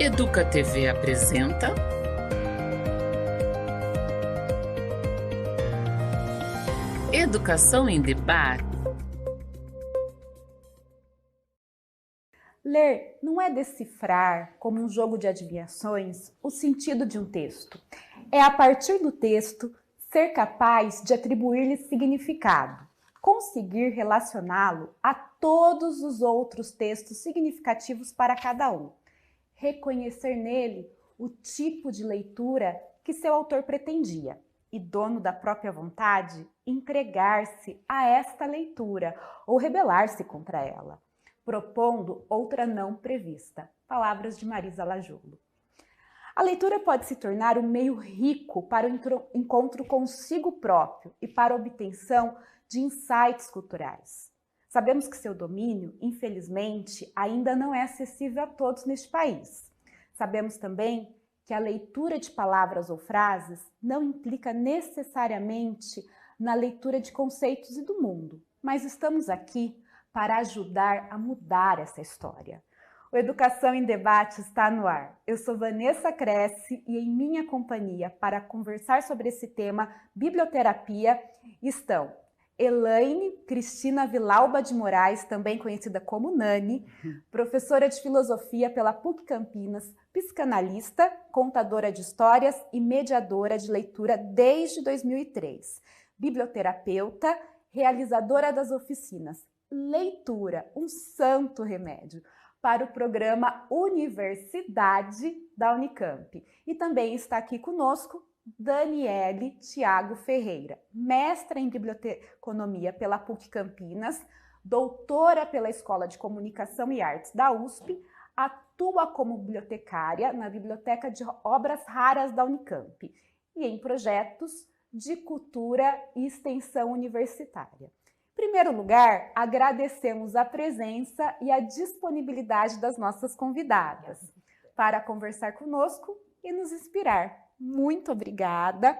Educa TV apresenta Educação em Debate. Ler não é decifrar, como um jogo de adivinhações, o sentido de um texto. É, a partir do texto, ser capaz de atribuir-lhe significado, conseguir relacioná-lo a todos os outros textos significativos para cada um, reconhecer nele o tipo de leitura que seu autor pretendia e, dono da própria vontade, entregar-se a esta leitura ou rebelar-se contra ela, propondo outra não prevista. Palavras de Marisa Lajolo. A leitura pode se tornar um meio rico para o encontro consigo próprio e para a obtenção de insights culturais. Sabemos que seu domínio, infelizmente, ainda não é acessível a todos neste país. Sabemos também que a leitura de palavras ou frases não implica necessariamente na leitura de conceitos e do mundo, mas estamos aqui para ajudar a mudar essa história. O Educação em Debate está no ar. Eu sou Vanessa Cresce e em minha companhia para conversar sobre esse tema, biblioterapia, estão Elaine Cristina Vilauba de Moraes, também conhecida como Nani, professora de filosofia pela PUC Campinas, psicanalista, contadora de histórias e mediadora de leitura desde 2003, biblioterapeuta, realizadora das oficinas Leitura, um santo remédio, para o programa Universidade da Unicamp. E também está aqui conosco Daniele Thiago Ferreira, mestra em biblioteconomia pela PUC Campinas, doutora pela Escola de Comunicação e Artes da USP, atua como bibliotecária na Biblioteca de Obras Raras da Unicamp e em projetos de cultura e extensão universitária. Em primeiro lugar, agradecemos a presença e a disponibilidade das nossas convidadas para conversar conosco e nos inspirar. Muito obrigada.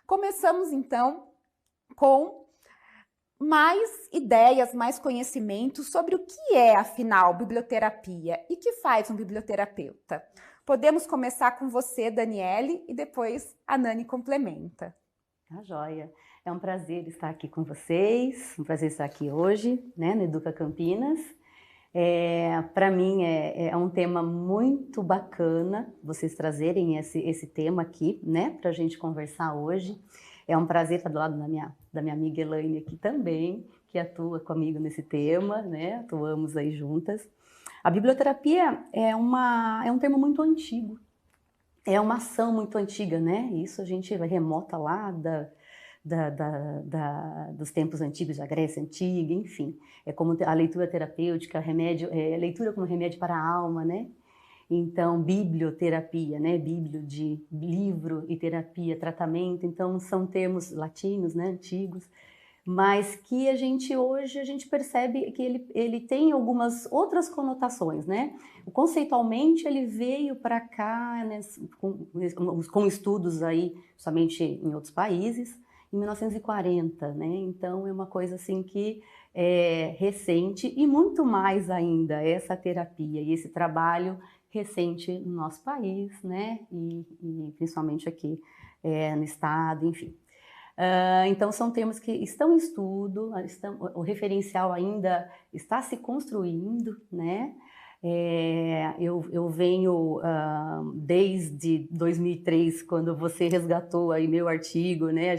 Começamos então com mais ideias, mais conhecimento sobre o que é, afinal, biblioterapia e que faz um biblioterapeuta. Podemos começar com você, Daniele, e depois a Nani complementa. Tá joia. É um prazer estar aqui com vocês, um prazer estar aqui hoje, né, no Educa Campinas. Para mim é um tema muito bacana vocês trazerem esse tema aqui, né, para a gente conversar hoje. É um prazer estar do lado da minha amiga Elaine aqui também, que atua comigo nesse tema, né, atuamos aí juntas. A biblioterapia é um termo muito antigo, é uma ação muito antiga, né, isso a gente remota lá dos tempos antigos, da Grécia Antiga, enfim. É como a leitura terapêutica, leitura como remédio para a alma, né? Então, biblioterapia, né? Bíblio de livro e terapia, tratamento. Então, são termos latinos, né? Antigos, mas que hoje a gente percebe que ele tem algumas outras conotações, né? Conceitualmente, ele veio para cá, né, com estudos aí, somente em outros países, em 1940, né? Então é uma coisa assim que é recente e muito mais ainda essa terapia e esse trabalho recente no nosso país, né? E principalmente aqui no estado, enfim. Então são termos que estão em estudo, o referencial ainda está se construindo, né? Eu venho desde 2003, quando você resgatou aí meu artigo, né?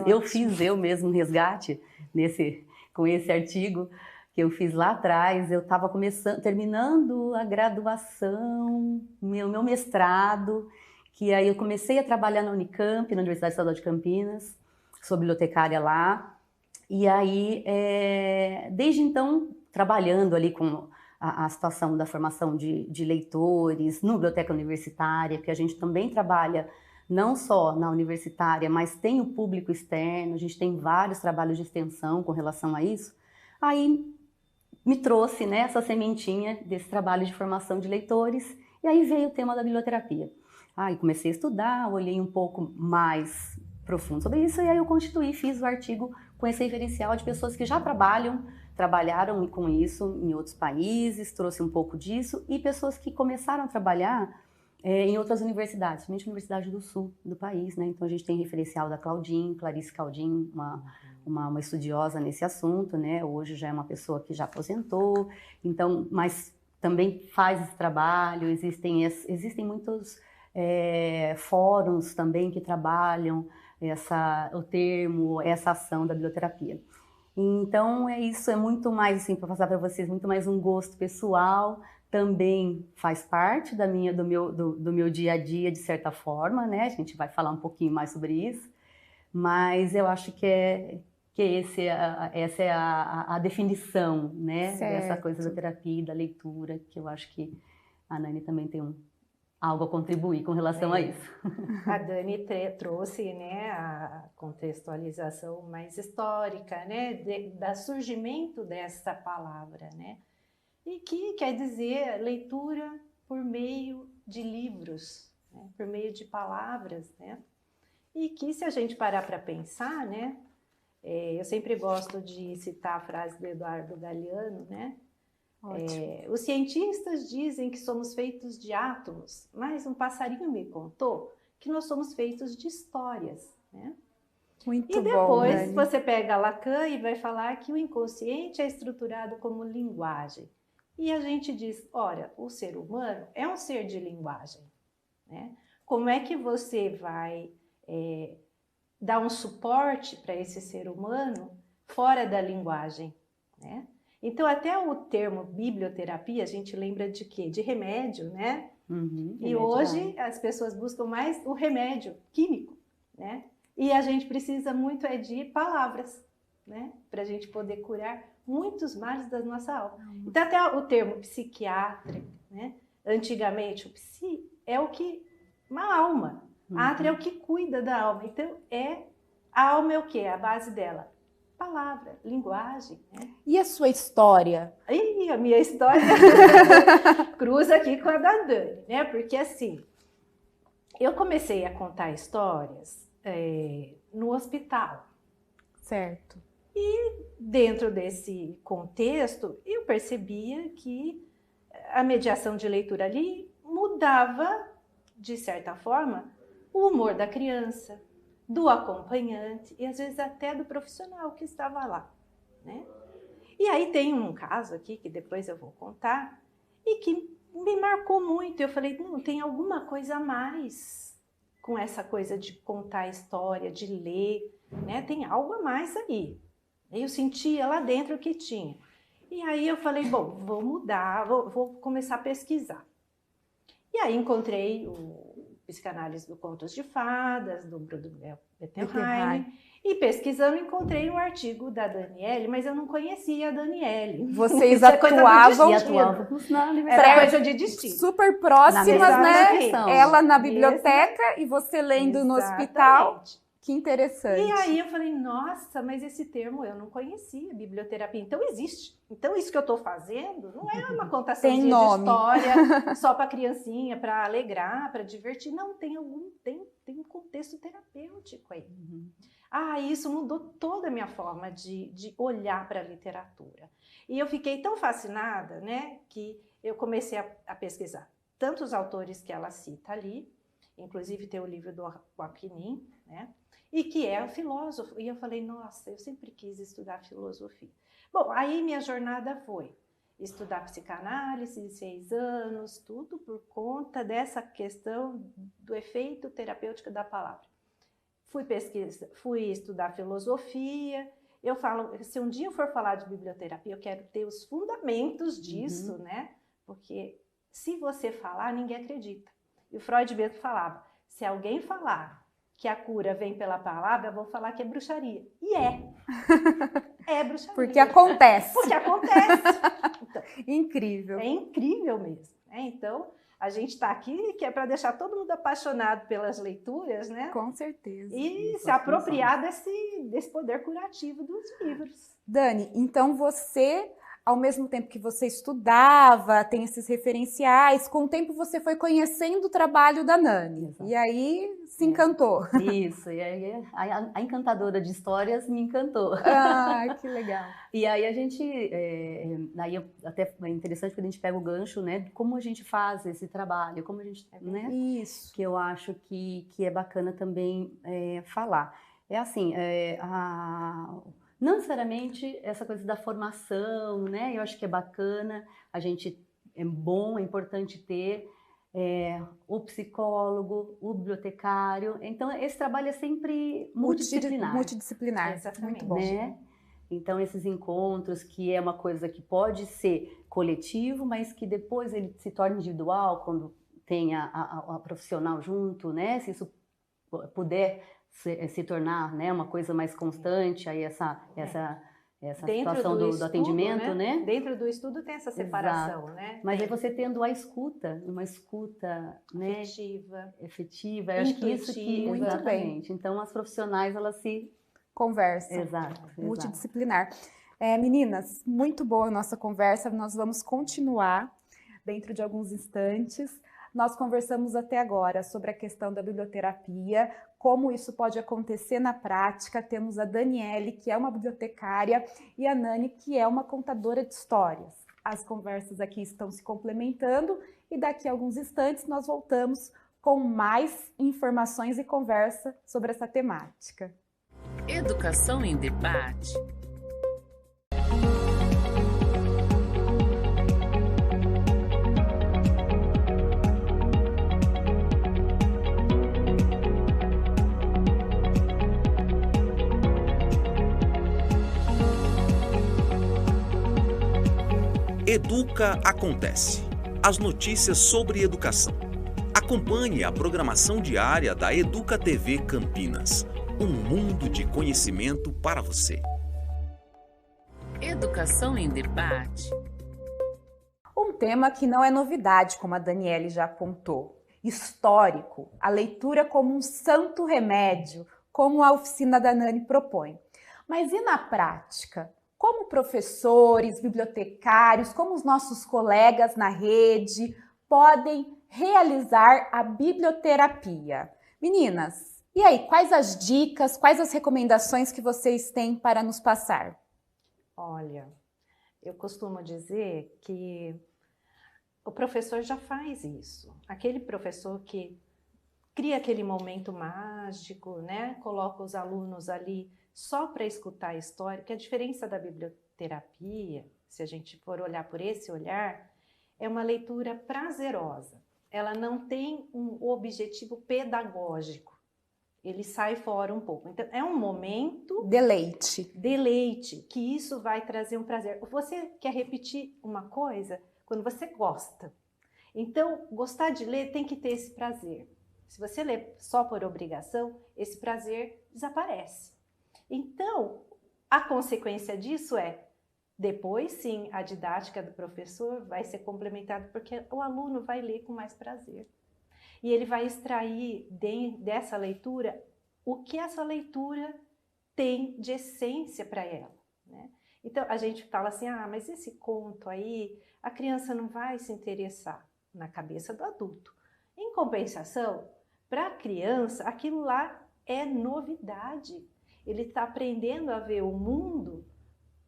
Eu fiz um resgate com esse artigo que eu fiz lá atrás. Eu estava terminando a graduação, meu mestrado, que aí eu comecei a trabalhar na Unicamp, na Universidade Estadual de Campinas, sou bibliotecária lá, e aí desde então trabalhando ali com a situação da formação de leitores no biblioteca universitária, que a gente também trabalha não só na universitária, mas tem o público externo, a gente tem vários trabalhos de extensão com relação a isso. Aí me trouxe, né, essa sementinha desse trabalho de formação de leitores, e aí veio o tema da biblioterapia. Aí comecei a estudar, olhei um pouco mais profundo sobre isso, e aí eu fiz o artigo com esse referencial de pessoas que já trabalharam com isso em outros países, trouxe um pouco disso, e pessoas que começaram a trabalhar em outras universidades, principalmente a Universidade do Sul do país, né? Então a gente tem referencial da Clarice Caldin, uma estudiosa nesse assunto, né? Hoje já é uma pessoa que já aposentou, então, mas também faz esse trabalho. Existem muitos fóruns também que trabalham o termo, essa ação da biblioterapia. Então é isso, é muito mais, assim, para passar para vocês, muito mais um gosto pessoal. Também faz parte do meu dia a dia, de certa forma, né? A gente vai falar um pouquinho mais sobre isso, mas eu acho que essa é a definição, né? Dessa coisa da terapia e da leitura, que eu acho que a Nani também tem algo a contribuir com relação a isso. A Dani trouxe, né, a contextualização mais histórica, né, do surgimento dessa palavra, né? E que quer dizer leitura por meio de livros, né? Por meio de palavras, né? E que, se a gente parar para pensar, né? Eu sempre gosto de citar a frase do Eduardo Galeano, né? Os cientistas dizem que somos feitos de átomos, mas um passarinho me contou que nós somos feitos de histórias, né? Muito e depois bom, você pega Lacan e vai falar que o inconsciente é estruturado como linguagem. E a gente diz, olha, o ser humano é um ser de linguagem, né? Como é que você vai dar um suporte para esse ser humano fora da linguagem, né? Então, até o termo biblioterapia, a gente lembra de quê? De remédio, né? E hoje as pessoas buscam mais o remédio químico, né? E a gente precisa muito de palavras, né? Para a gente poder curar muitos males da nossa alma. Então, até o termo psiquiatra, né? Antigamente, o psi é uma alma. A atra é o que cuida da alma. Então, a alma é o quê? A base dela. Palavra, linguagem. Né? E a sua história? A minha história cruza aqui com a da Dani, né? Porque assim, eu comecei a contar histórias no hospital. Certo. E dentro desse contexto, eu percebia que a mediação de leitura ali mudava, de certa forma, o humor da criança, do acompanhante e às vezes até do profissional que estava lá, né? E aí tem um caso aqui que depois eu vou contar e que me marcou muito. Eu falei, não, tem alguma coisa a mais com essa coisa de contar a história, de ler, né? Tem algo a mais aí. Eu sentia lá dentro que tinha. E aí eu falei, bom, vou mudar, vou começar a pesquisar. E aí encontrei o Psicanálise do Contos de Fadas, do Bruno Bettelheim. E pesquisando, encontrei um artigo da Daniele, mas eu não conhecia a Daniele. Vocês atuavam na universidade. Era coisa de destino. Super próximas, né? Ela na biblioteca e você lendo no hospital. Que interessante. E aí eu falei, nossa, mas esse termo eu não conhecia, biblioterapia. Então existe. Então isso que eu estou fazendo não é uma contação de história só para criancinha, para alegrar, para divertir. Não, tem um contexto terapêutico aí. Isso mudou toda a minha forma de olhar para a literatura. E eu fiquei tão fascinada, né, que eu comecei a pesquisar tantos autores que ela cita ali, inclusive tem o livro do Joaquim, né, e que é um filósofo. E eu falei, nossa, eu sempre quis estudar filosofia. Bom, aí minha jornada foi estudar psicanálise, 6 anos, tudo por conta dessa questão do efeito terapêutico da palavra. Fui estudar filosofia. Eu falo, se um dia eu for falar de biblioterapia, eu quero ter os fundamentos disso, né? Porque se você falar, ninguém acredita. E o Freud mesmo falava, se alguém falar que a cura vem pela palavra, eu vou falar que é bruxaria. E é bruxaria. Porque acontece. Porque acontece. Então, incrível. É incrível mesmo. Né? Então, a gente está aqui que é para deixar todo mundo apaixonado pelas leituras, né? Com certeza. E se apropriar desse poder curativo dos livros. Dani, então você ao mesmo tempo que você estudava, tem esses referenciais, com o tempo você foi conhecendo o trabalho da Nani. Exato. E aí se encantou. Isso, e aí a encantadora de histórias me encantou. Ah, que legal. E aí a gente, até é interessante quando a gente pega o gancho, né, de como a gente faz esse trabalho, como a gente, né? Isso. Que eu acho que é bacana também falar. É assim, não necessariamente essa coisa da formação, né? Eu acho que é bacana, é bom, é importante ter o psicólogo, o bibliotecário. Então, esse trabalho é sempre multidisciplinar. Multidisciplinar, exatamente. Muito bom. Né? Então, esses encontros, que é uma coisa que pode ser coletivo, mas que depois ele se torna individual, quando tem a profissional junto, né? Se isso puder se tornar, né, uma coisa mais constante, aí essa situação do atendimento, né? Dentro do estudo tem essa separação, Exato. né? Mas aí você tendo uma escuta, né, efetiva, eu acho que isso que Muito exatamente. bem. Então as profissionais elas se conversam. Exato. Multidisciplinar. Meninas, muito boa a nossa conversa. Nós vamos continuar dentro de alguns instantes. Nós conversamos até agora sobre a questão da biblioterapia, como isso pode acontecer na prática. Temos a Daniele, que é uma bibliotecária, e a Nani, que é uma contadora de histórias. As conversas aqui estão se complementando e daqui a alguns instantes nós voltamos com mais informações e conversa sobre essa temática. Educação em debate. Educa Acontece. As notícias sobre educação. Acompanhe a programação diária da Educa TV Campinas. Um mundo de conhecimento para você. Educação em debate. Um tema que não é novidade, como a Daniele já apontou. Histórico, a leitura como um santo remédio, como a oficina da Nani propõe. Mas e na prática? Como professores, bibliotecários, como os nossos colegas na rede podem realizar a biblioterapia? Meninas, e aí, quais as dicas, quais as recomendações que vocês têm para nos passar? Olha, eu costumo dizer que o professor já faz isso. Aquele professor que cria aquele momento mágico, né? Coloca os alunos ali só para escutar a história, que a diferença da biblioterapia, se a gente for olhar por esse olhar, é uma leitura prazerosa. Ela não tem um objetivo pedagógico. Ele sai fora um pouco. Então, é um momento... Deleite, que isso vai trazer um prazer. Você quer repetir uma coisa quando você gosta. Então, gostar de ler tem que ter esse prazer. Se você lê só por obrigação, esse prazer desaparece. Então, a consequência disso depois sim, a didática do professor vai ser complementada, porque o aluno vai ler com mais prazer. E ele vai extrair dessa leitura o que essa leitura tem de essência para ela, né? Então, a gente fala assim, mas esse conto aí, a criança não vai se interessar na cabeça do adulto. Em compensação, para a criança, aquilo lá é novidade. Ele está aprendendo a ver o mundo,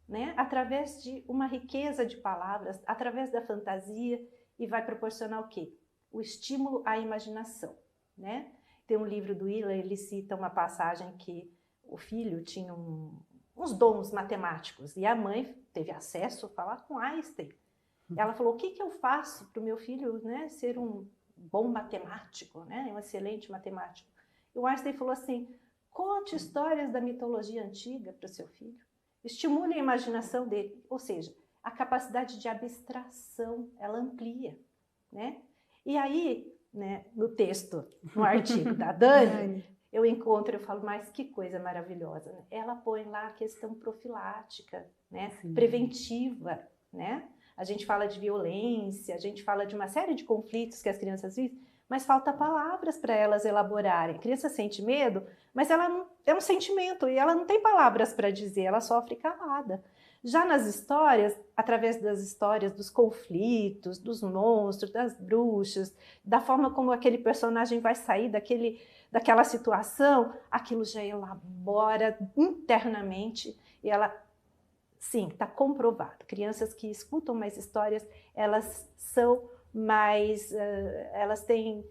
né, através de uma riqueza de palavras, através da fantasia, e vai proporcionar o quê? O estímulo à imaginação, né? Tem um livro do Willer, ele cita uma passagem que o filho tinha uns dons matemáticos e a mãe teve acesso a falar com Einstein. Ela falou, o que eu faço para o meu filho, né, ser um bom matemático, né, um excelente matemático? E o Einstein falou assim, conte histórias da mitologia antiga para o seu filho. Estimule a imaginação dele. Ou seja, a capacidade de abstração, ela amplia, né? E aí, né, no texto, no artigo da Dani, eu falo, mas que coisa maravilhosa, né? Ela põe lá a questão profilática, né? Preventiva, né? A gente fala de violência, a gente fala de uma série de conflitos que as crianças vivem, mas falta palavras para elas elaborarem. A criança sente medo, mas ela não, é um sentimento e ela não tem palavras para dizer, ela sofre calada. Já nas histórias, através das histórias, dos conflitos, dos monstros, das bruxas, da forma como aquele personagem vai sair daquela situação, aquilo já elabora internamente e ela, sim, está comprovado. Crianças que escutam mais histórias, elas são mais, elas têm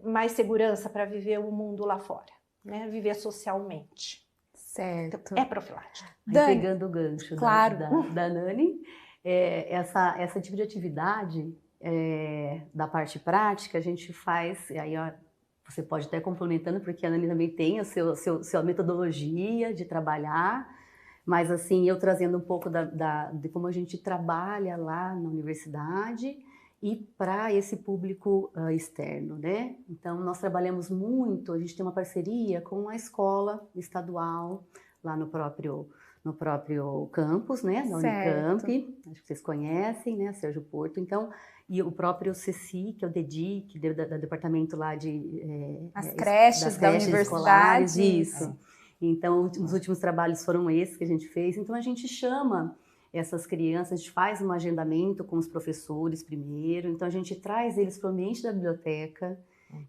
mais segurança para viver o mundo lá fora, né? Viver socialmente. Certo. É profilático. Pegando o gancho claro. da Nani, essa tipo de atividade da parte prática a gente faz, aí ó, você pode até complementando, porque a Nani também tem a sua metodologia de trabalhar, mas assim, eu trazendo um pouco de como a gente trabalha lá na universidade e para esse público externo, né? Então, nós trabalhamos muito, a gente tem uma parceria com a escola estadual, lá no próprio campus, né? Na Unicamp, acho que vocês conhecem, né? Sérgio Porto, então, e o próprio CECI, que é o DEDIC, do departamento lá as creches da universidade. Escolares, isso. Então, os últimos trabalhos foram esses que a gente fez, então a gente chama essas crianças, a gente faz um agendamento com os professores primeiro, então a gente traz eles para o ambiente da biblioteca.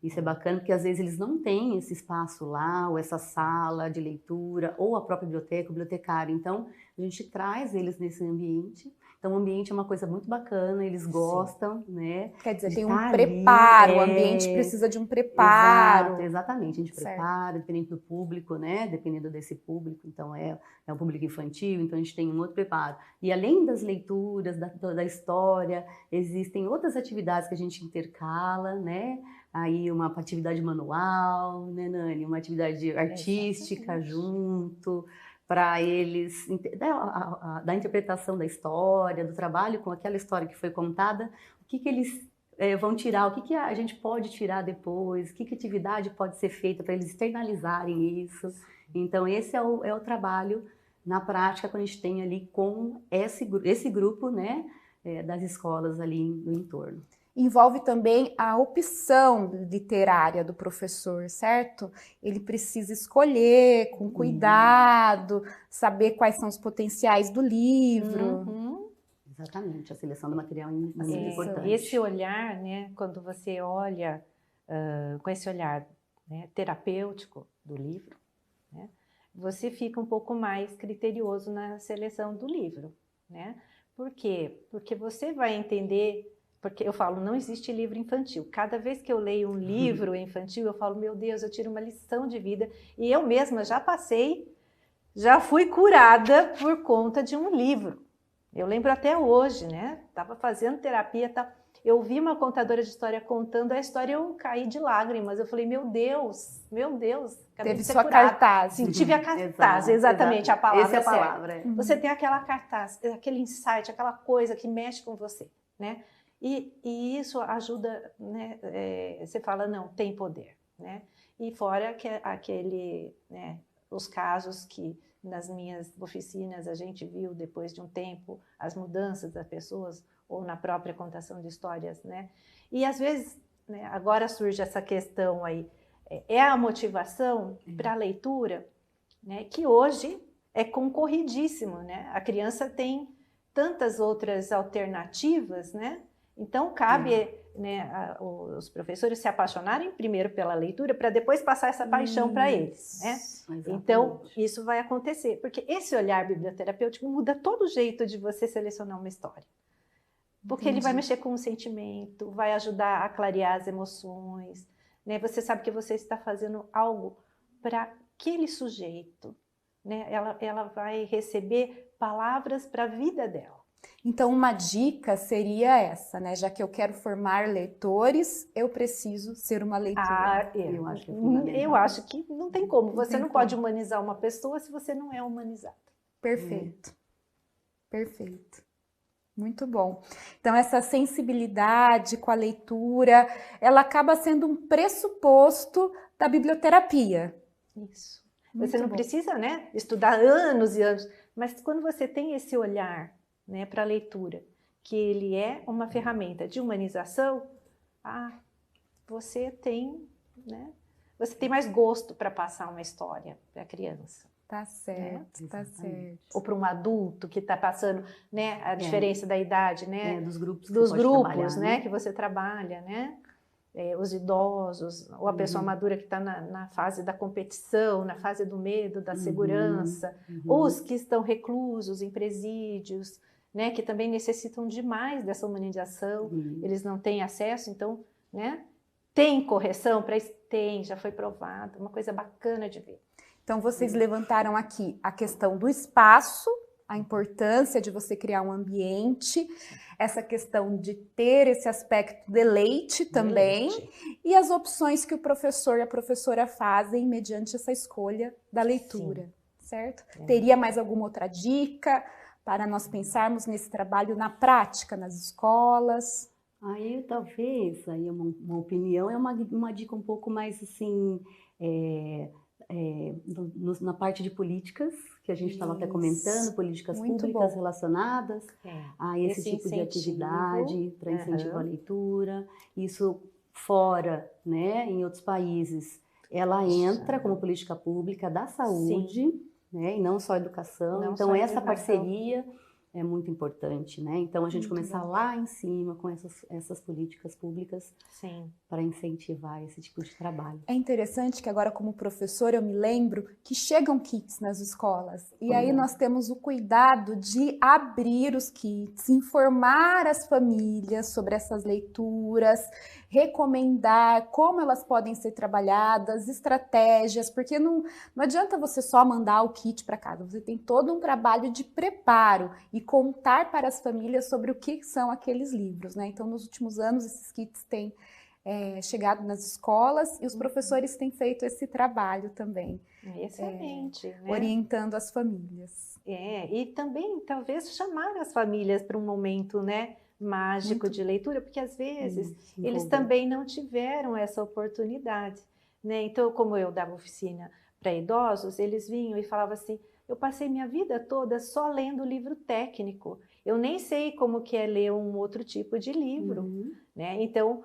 Isso é bacana, porque às vezes eles não têm esse espaço lá, ou essa sala de leitura, ou a própria biblioteca, o bibliotecário. Então, a gente traz eles nesse ambiente. Então, o ambiente é uma coisa muito bacana, eles gostam, né? Quer dizer, tem um preparo, o ambiente precisa de um preparo. Exatamente, a gente prepara, dependendo do público, né? Dependendo desse público, então é um público infantil, então a gente tem um outro preparo. E além das leituras, da história, existem outras atividades que a gente intercala, né? Aí uma atividade manual, né, Nani? Uma atividade artística junto, para eles, da interpretação da história, do trabalho com aquela história que foi contada, o que eles vão tirar, o que a gente pode tirar depois, que atividade pode ser feita para eles externalizarem isso. Então, esse é o trabalho na prática que a gente tem ali com esse grupo, né, das escolas ali no entorno. Envolve também a opção literária do professor, certo? Ele precisa escolher com cuidado, saber quais são os potenciais do livro. Exatamente, a seleção do material é muito importante. Esse olhar, né, quando você olha com esse olhar, né, terapêutico do livro, né, você fica um pouco mais criterioso na seleção do livro, né? Por quê? Porque você vai entender. Porque eu falo, não existe livro infantil. Cada vez que eu leio um livro infantil, eu falo, meu Deus, eu tiro uma lição de vida. E eu mesma já fui curada por conta de um livro. Eu lembro até hoje, né? Estava fazendo terapia, eu ouvi uma contadora de história contando a história e eu caí de lágrimas. Eu falei, meu Deus, acabei de ser curada. Cartaz. Sim, tive a cartaz, exatamente, a palavra Essa é a palavra. Você tem aquela cartaz, aquele insight, aquela coisa que mexe com você, né? E isso ajuda, né? Você fala, não, tem poder, né? E fora né, os casos que nas minhas oficinas a gente viu depois de um tempo as mudanças das pessoas ou na própria contação de histórias, né? E às vezes, né, agora surge essa questão aí, é a motivação para a leitura, né? Que hoje é concorridíssimo, né? A criança tem tantas outras alternativas, né? Então, cabe né, os professores se apaixonarem primeiro pela leitura para depois passar essa paixão para eles. Né? Então, isso vai acontecer, porque esse olhar biblioterapêutico muda todo o jeito de você selecionar uma história. Porque ele vai mexer com o sentimento, vai ajudar a clarear as emoções. Né? Você sabe que você está fazendo algo para aquele sujeito. Né? Ela vai receber palavras para a vida dela. Então, uma dica seria essa, né? Já que eu quero formar leitores, eu preciso ser uma leitora. Eu acho que não tem como. Você não pode humanizar uma pessoa se você não é humanizada. Perfeito. Perfeito. Muito bom. Então, essa sensibilidade com a leitura, ela acaba sendo um pressuposto da biblioterapia. Isso. Você não precisa, né, estudar anos e anos, mas quando você tem esse olhar, né, para a leitura, que ele é uma ferramenta de humanização, você tem mais gosto para passar uma história para a criança. Tá certo, tá certo. Ou para um adulto que está passando, né, a diferença da idade, né? Dos grupos que dos você pode grupos, trabalhar, né, que você trabalha, né? Os idosos, ou a pessoa madura que está na fase da competição, na fase do medo, da segurança, os que estão reclusos em presídios, né, que também necessitam demais dessa humanização, eles não têm acesso, então, né, tem correção para isso? Tem, já foi provado, uma coisa bacana de ver. Então, vocês levantaram aqui a questão do espaço, a importância de você criar um ambiente, essa questão de ter esse aspecto deleite também, e as opções que o professor e a professora fazem mediante essa escolha da leitura, certo? Teria mais alguma outra dica para nós pensarmos nesse trabalho na prática, nas escolas? Aí, talvez, aí uma opinião, é uma dica um pouco mais, assim, na parte de políticas, que a gente estava até comentando, políticas públicas relacionadas a esse tipo de atividade para incentivo à leitura. Isso fora, né, em outros países, ela entra como política pública da saúde, né, e não só educação. Não então, só essa educação. parceria é muito importante, né? Então, a gente começar lá em cima com essas políticas públicas para incentivar esse tipo de trabalho. É interessante que agora, como professora, eu me lembro que chegam kits nas escolas. E aí nós temos o cuidado de abrir os kits, informar as famílias sobre essas leituras, recomendar como elas podem ser trabalhadas, estratégias, porque não adianta você só mandar o kit para casa, você tem todo um trabalho de preparo e contar para as famílias sobre o que são aqueles livros, né? Então, nos últimos anos, esses kits têm chegado nas escolas e os professores têm feito esse trabalho também. Excelente. Né? Orientando as famílias. E também, talvez, chamar as famílias para um momento, né, mágico de leitura, porque às vezes eles também não tiveram essa oportunidade, né? Então, como eu dava oficina para idosos, eles vinham e falavam assim: eu passei minha vida toda só lendo livro técnico, eu nem sei como que é ler um outro tipo de livro, né? Então,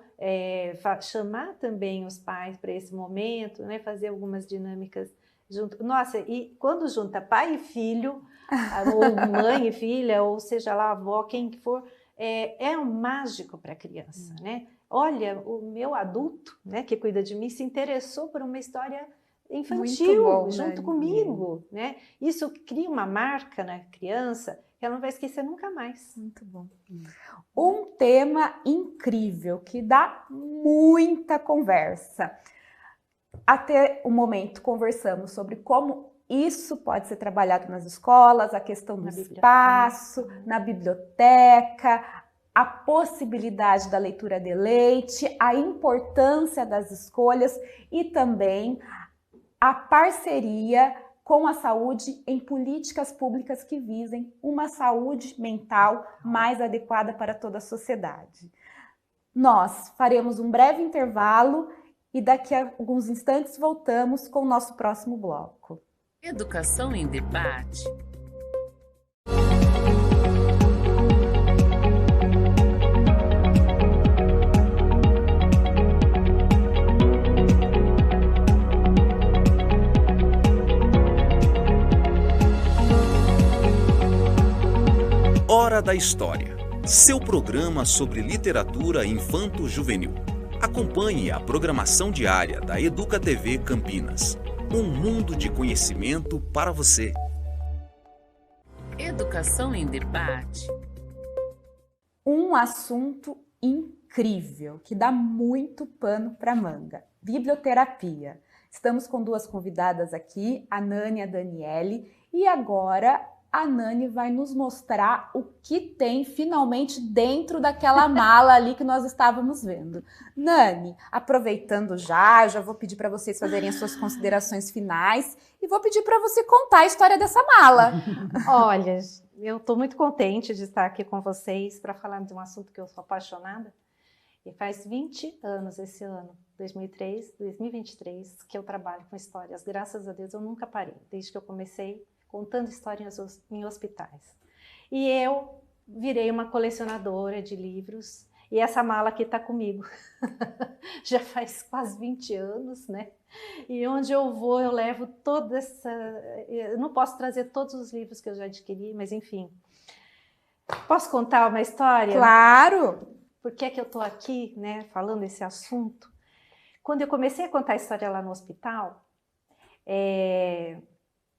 chamar também os pais para esse momento, né? Fazer algumas dinâmicas junto. Nossa, e quando junta pai e filho, ou mãe e filha, ou seja lá, avó, quem que for, é um mágico para a criança, né? Olha, o meu adulto, né, que cuida de mim, se interessou por uma história infantil, bom, junto comigo, né? Isso cria uma marca na criança que ela não vai esquecer nunca mais. Muito bom. Um tema incrível que dá muita conversa. Até o momento conversamos sobre como isso pode ser trabalhado nas escolas, a questão do espaço, na biblioteca, a possibilidade da leitura de leite, a importância das escolhas e também a parceria com a saúde em políticas públicas que visem uma saúde mental mais adequada para toda a sociedade. Nós faremos um breve intervalo e daqui a alguns instantes voltamos com o nosso próximo bloco. Educação em Debate. Hora da História, seu programa sobre literatura infanto-juvenil. Acompanhe a programação diária da Educa TV Campinas. Um mundo de conhecimento para você. Educação em Debate. Um assunto incrível, que dá muito pano para manga. Biblioterapia. Estamos com duas convidadas aqui, a Nani e a Daniele, e agora a Nani vai nos mostrar o que tem finalmente dentro daquela mala ali que nós estávamos vendo. Nani, aproveitando já vou pedir para vocês fazerem as suas considerações finais e vou pedir para você contar a história dessa mala. Olha, eu estou muito contente de estar aqui com vocês para falar de um assunto que eu sou apaixonada. E faz 20 anos esse ano, 2023, que eu trabalho com histórias. Graças a Deus eu nunca parei, desde que eu comecei contando histórias em hospitais. E eu virei uma colecionadora de livros E essa mala aqui está comigo. Já faz quase 20 anos, né? E onde eu vou, eu levo toda essa... Eu não posso trazer todos os livros que eu já adquiri, mas enfim. Posso contar uma história? Claro! Por que que eu estou aqui, né, falando esse assunto? Quando eu comecei a contar a história lá no hospital,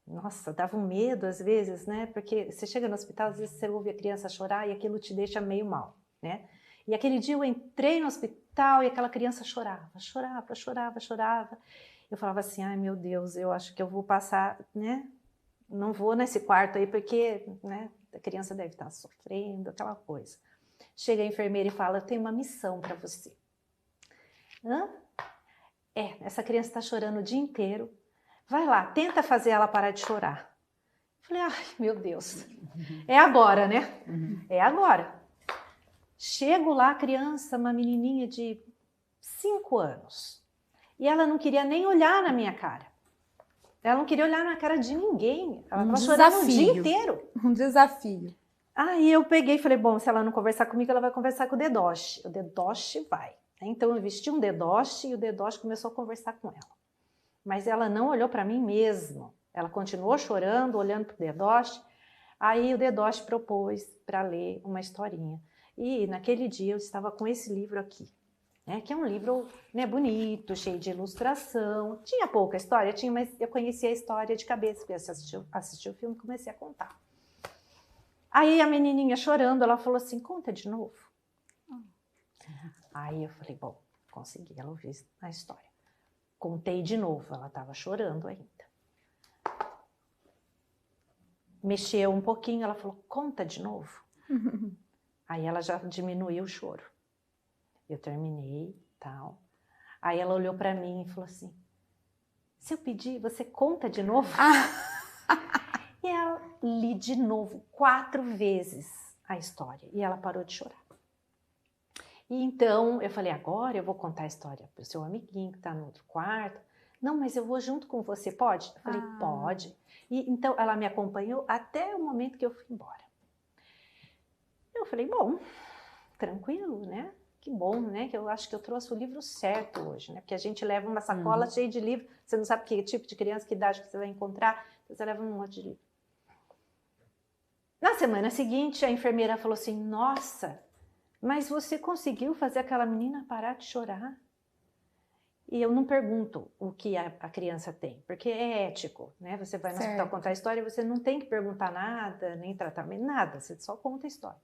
nossa, dava um medo às vezes, né? Porque você chega no hospital, às vezes você ouve a criança chorar e aquilo te deixa meio mal, né? E aquele dia eu entrei no hospital e aquela criança chorava. Eu falava assim, ai meu Deus, eu acho que eu vou passar, né? Não vou nesse quarto aí porque, né, a criança deve estar sofrendo, aquela coisa. Chega a enfermeira e fala, eu tenho uma missão para você. Hã? Essa criança está chorando o dia inteiro. Vai lá, tenta fazer ela parar de chorar. Eu falei, ai meu Deus, é agora, né? É agora. Chego lá, a criança, uma menininha de 5 anos. E ela não queria nem olhar na minha cara. Ela não queria olhar na cara de ninguém. Ela estava chorando o dia inteiro. Um desafio. Aí eu peguei e falei, bom, se ela não conversar comigo, ela vai conversar com o Dedoche. O Dedoche vai. Então eu vesti um Dedoche e o Dedoche começou a conversar com ela. Mas ela não olhou para mim mesmo. Ela continuou chorando, olhando para o Dedoche. Aí o Dedoche propôs para ler uma historinha. E naquele dia eu estava com esse livro aqui, né, que é um livro, né, bonito, cheio de ilustração. Tinha pouca história, tinha, mas eu conhecia a história de cabeça, porque eu assisti o filme e comecei a contar. Aí a menininha chorando, ela falou assim, conta de novo. Aí eu falei, bom, consegui, ela ouviu a história. Contei de novo, ela estava chorando ainda. Mexeu um pouquinho, ela falou, conta de novo. Aí ela já diminuiu o choro. Eu terminei, tal. Aí ela olhou para mim e falou assim, se eu pedir, você conta de novo? E ela li de novo 4 vezes a história. E ela parou de chorar. E então eu falei, agora eu vou contar a história para o seu amiguinho que está no outro quarto. Não, mas eu vou junto com você, pode? Eu falei, pode. E então ela me acompanhou até o momento que eu fui embora. Eu falei, bom, tranquilo, né? Que bom, né? Que eu acho que eu trouxe o livro certo hoje, né? Porque a gente leva uma sacola cheia de livro, você não sabe que tipo de criança, que idade que você vai encontrar, então você leva um monte de livro. Na semana seguinte, a enfermeira falou assim, nossa, mas você conseguiu fazer aquela menina parar de chorar? E eu não pergunto o que a criança tem, porque é ético, né? Você vai no hospital contar a história, você não tem que perguntar nada, nem tratamento, nada, você só conta a história.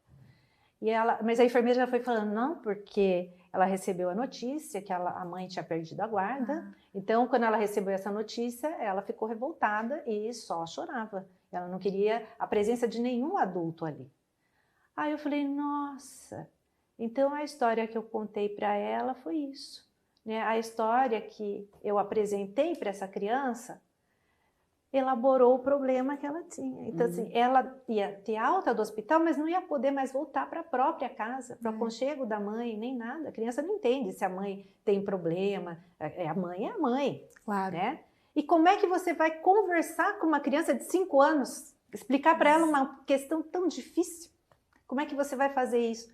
Mas a enfermeira já foi falando, não, porque ela recebeu a notícia que a mãe tinha perdido a guarda. Então, quando ela recebeu essa notícia, ela ficou revoltada e só chorava. Ela não queria a presença de nenhum adulto ali. Aí eu falei, nossa, então a história que eu contei para ela foi isso, né? A história que eu apresentei para essa criança elaborou o problema que ela tinha. Então, assim, ela ia ter alta do hospital, mas não ia poder mais voltar para a própria casa, para o aconchego da mãe, nem nada. A criança não entende se a mãe tem problema. A mãe é a mãe, claro, né? E como é que você vai conversar com uma criança de 5 anos, explicar para ela uma questão tão difícil? Como é que você vai fazer isso?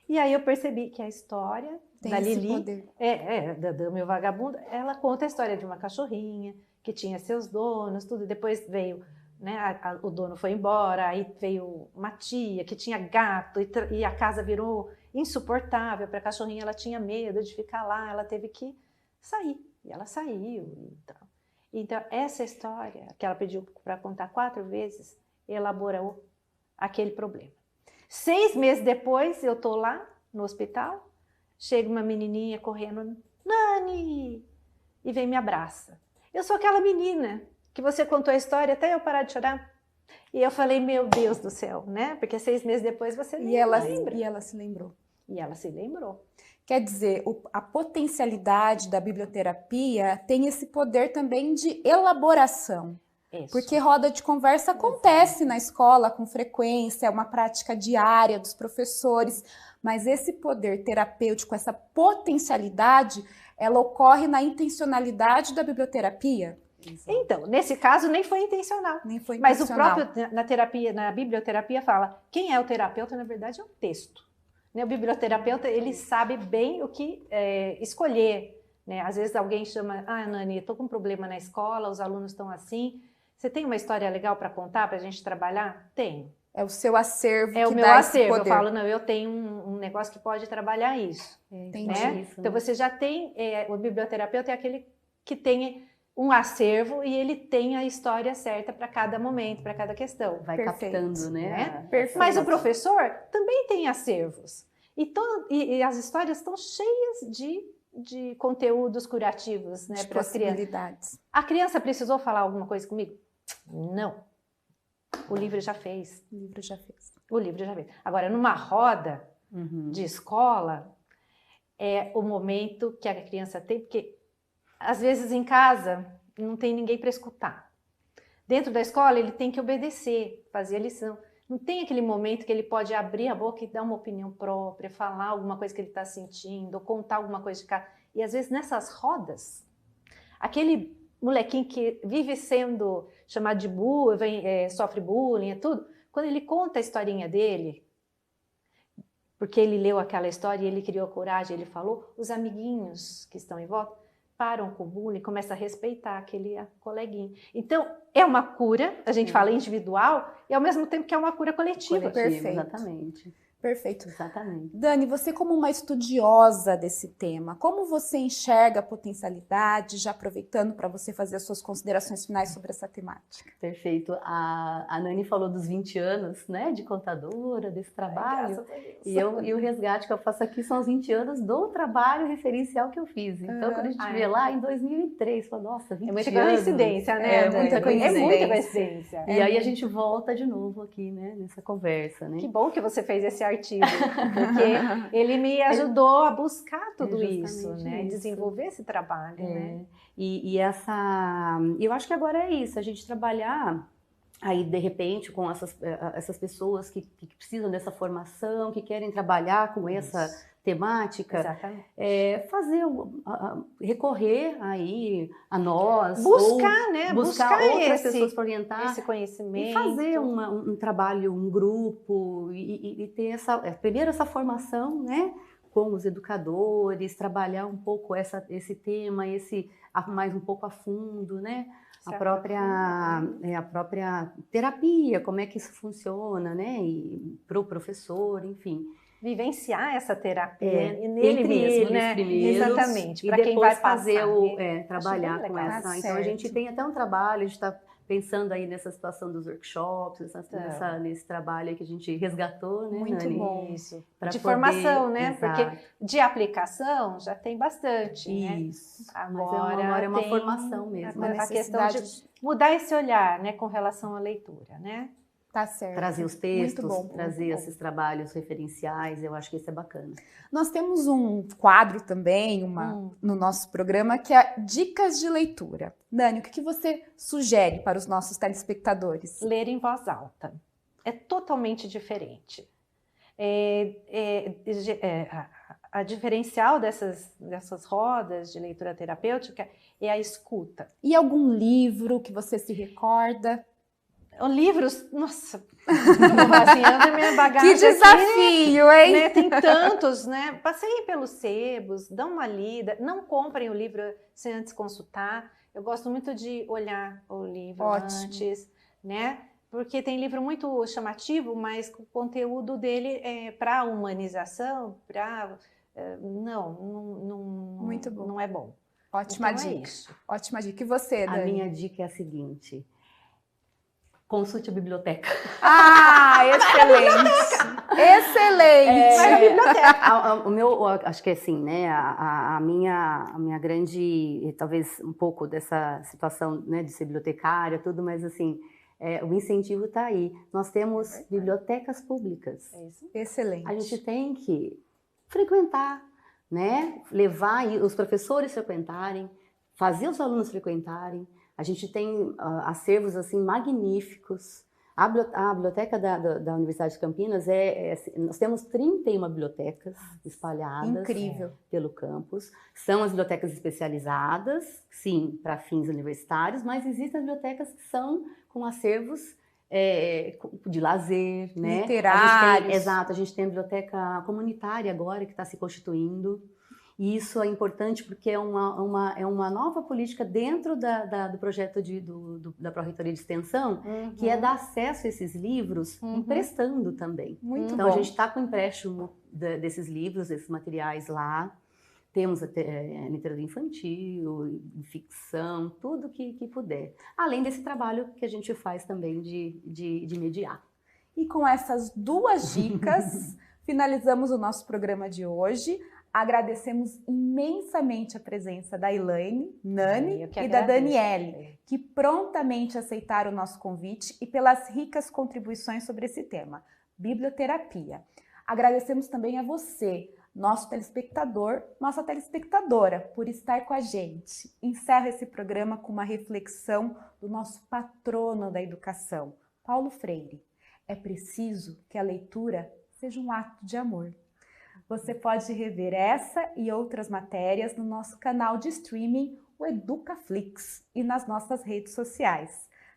E aí eu percebi que a história da Lili, do Meu Vagabundo, ela conta a história de uma cachorrinha, que tinha seus donos, tudo. Depois veio, né, o dono foi embora, aí veio uma tia que tinha gato e a casa virou insuportável para a cachorrinha, ela tinha medo de ficar lá, ela teve que sair. E ela saiu. Então essa história, que ela pediu para contar 4 vezes, elaborou aquele problema. 6 meses depois, eu tô lá no hospital, chega uma menininha correndo, Nani, e vem me abraça. Eu sou aquela menina que você contou a história até eu parar de chorar. E eu falei, meu Deus do céu, né? Porque 6 meses depois você nem lembra. E ela se lembrou. E ela se lembrou. Quer dizer, a potencialidade da biblioterapia tem esse poder também de elaboração. Isso. Porque roda de conversa acontece na escola com frequência, é uma prática diária dos professores, mas esse poder terapêutico, essa potencialidade, ela ocorre na intencionalidade da biblioterapia? Então, nesse caso, nem foi intencional. Nem foi Mas intencional. o próprio, na biblioterapia fala, quem é o terapeuta, na verdade, é um texto. né? O biblioterapeuta, ele sabe bem o que escolher, né? Às vezes alguém chama, Nani, eu estou com um problema na escola, os alunos estão assim, você tem uma história legal para contar, para a gente trabalhar? Tenho. É o seu acervo É que o meu dá esse acervo. poder. Eu falo, não, eu tenho um negócio que pode trabalhar isso. Entendi. Né? Isso, Então né? você já tem, o biblioterapeuta é aquele que tem um acervo e ele tem a história certa para cada momento, para cada questão. Vai Perfeito, captando, né? Perfeito. Mas o professor também tem acervos. E as histórias estão cheias de conteúdos curativos, né, De para as crianças. possibilidades. A criança precisou falar alguma coisa comigo? Não. O livro já fez. O livro já fez. O livro já fez. Agora, numa roda de escola, é o momento que a criança tem, porque às vezes em casa não tem ninguém para escutar. Dentro da escola ele tem que obedecer, fazer a lição. Não tem aquele momento que ele pode abrir a boca e dar uma opinião própria, falar alguma coisa que ele está sentindo, ou contar alguma coisa de casa. E às vezes nessas rodas, aquele molequinho que vive sendo chamado de bullying, sofre bullying, é tudo, quando ele conta a historinha dele, porque ele leu aquela história e ele criou coragem, ele falou, os amiguinhos que estão em volta param com o bullying, começam a respeitar aquele coleguinha. Então, é uma cura, a gente fala individual, e ao mesmo tempo que é uma cura coletiva. Perfeito. Exatamente. Perfeito. Exatamente. Dani, você como uma estudiosa desse tema, como você enxerga a potencialidade, já aproveitando para você fazer as suas considerações finais sobre essa temática? Perfeito. A Nani falou dos 20 anos, né, de contadora, desse trabalho. E o resgate que eu faço aqui são os 20 anos do trabalho referencial que eu fiz. Então, quando a gente vê lá em 2003, fala, nossa, 20 anos. É muita coincidência, né? É muita coincidência. É muita coincidência. E aí a gente volta de novo aqui, né, nessa conversa, né? Que bom que você fez esse artigo, porque ele me ajudou a buscar tudo isso, né? isso. Desenvolver esse trabalho, né? E eu acho que agora é isso, a gente trabalhar aí de repente com essas pessoas que precisam dessa formação, que querem trabalhar com essa temática, Exatamente. Recorrer aí a nós, Buscar, né? buscar outras pessoas para orientar esse conhecimento. e fazer um trabalho, um grupo e ter primeiro essa formação, né, com os educadores, trabalhar um pouco esse tema, mais um pouco a fundo, né? A própria terapia, como é que isso funciona, né? E para o professor, enfim. Vivenciar essa terapia nele entre mesmo, eles né? primeiros, Exatamente. Para quem vai fazer trabalhar com legal. essa. Tá Então a gente certo. tem até um trabalho, a gente está pensando aí nessa situação dos workshops, nesse trabalho aí que a gente resgatou, né, Muito Nani? bom. Isso. Pra De poder- formação, né? Exato. Porque de aplicação já tem bastante, né? Isso. Agora Mas é uma tem formação mesmo. Uma a questão de necessidade. mudar esse olhar, né, com relação à leitura, né? Tá certo. Trazer os textos, Muito bom, trazer muito bom. esses trabalhos referenciais, eu acho que isso é bacana. Nós temos um quadro também no nosso programa que é Dicas de Leitura. Dani, o que você sugere para os nossos telespectadores? Ler em voz alta. É totalmente diferente. A diferencial dessas rodas de leitura terapêutica é a escuta. E algum livro que você se recorda? Livros, nossa, assim, anda minha bagagem Que desafio, aqui, hein? né? Tem tantos, né? Passeiem pelos sebos, dão uma lida, não comprem o livro sem antes consultar. Eu gosto muito de olhar o livro antes, né? Porque tem livro muito chamativo, mas o conteúdo dele é para humanização, Muito bom. Não é bom. Ótima Então é dica. isso. Ótima dica. E você, Dani? A minha dica é a seguinte: consulte a biblioteca. Ah, excelente! Excelente! Vai na biblioteca. Acho que é assim, né? A minha grande, talvez um pouco dessa situação, né, de ser bibliotecária, tudo, mas assim, o incentivo está aí. Nós temos bibliotecas públicas. É isso. Excelente. A gente tem que frequentar, né? Levar os professores frequentarem, fazer os alunos frequentarem. A gente tem acervos assim magníficos. A biblioteca da Universidade de Campinas nós temos 31 bibliotecas espalhadas Incrível. pelo campus. São as bibliotecas especializadas, sim, para fins universitários, mas existem as bibliotecas que são com acervos de lazer, né? Literários. A gente tem a biblioteca comunitária agora que está se constituindo. E isso é importante porque é uma nova política dentro do projeto da Pró-Reitoria de Extensão, que é dar acesso a esses livros emprestando também. Muito então, bom. a gente está com o empréstimo desses livros, desses materiais lá. Temos literatura infantil, ficção, tudo que puder. Além desse trabalho que a gente faz também de mediar. E com essas 2 dicas, finalizamos o nosso programa de hoje. Agradecemos imensamente a presença da Elaine, Nani e da Daniele, que prontamente aceitaram o nosso convite e pelas ricas contribuições sobre esse tema, biblioterapia. Agradecemos também a você, nosso telespectador, nossa telespectadora, por estar com a gente. Encerro esse programa com uma reflexão do nosso patrono da educação, Paulo Freire. É preciso que a leitura seja um ato de amor. Você pode rever essa e outras matérias no nosso canal de streaming, o EducaFlix, e nas nossas redes sociais.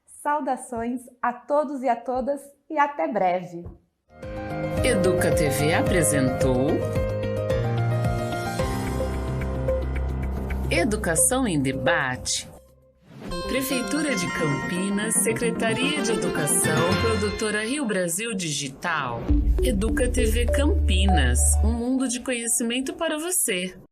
Saudações a todos e a todas e até breve! Educa TV apresentou Educação em Debate. Prefeitura de Campinas, Secretaria de Educação, Produtora Rio Brasil Digital. Educa TV Campinas, um mundo de conhecimento para você.